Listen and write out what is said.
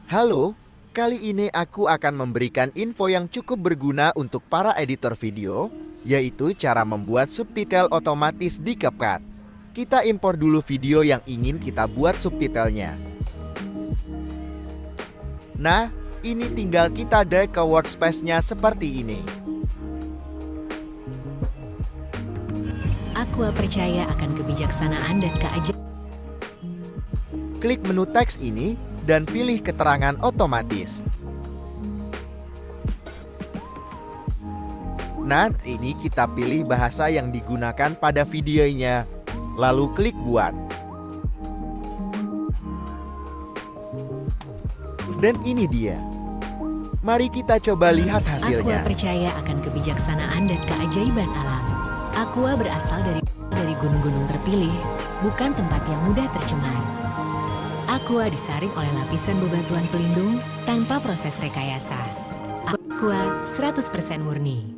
Halo, kali ini aku akan memberikan info yang cukup berguna untuk para editor video, yaitu cara membuat subtitle otomatis di CapCut. Kita impor dulu video yang ingin kita buat subtitlenya. Nah, ini tinggal kita drag ke workspace-nya seperti ini. Aqua percaya akan kebijaksanaan dan keajaiban. Klik menu teks ini dan pilih keterangan otomatis. Nah, ini kita pilih bahasa yang digunakan pada videonya. Lalu klik buat. Dan ini dia. Mari kita coba lihat Aqua hasilnya. percaya akan kebijaksanaan dan keajaiban alam. Aqua berasal dari gunung-gunung terpilih, bukan tempat yang mudah tercemar. Aqua disaring oleh lapisan bebatuan pelindung tanpa proses rekayasa. Aqua 100% murni.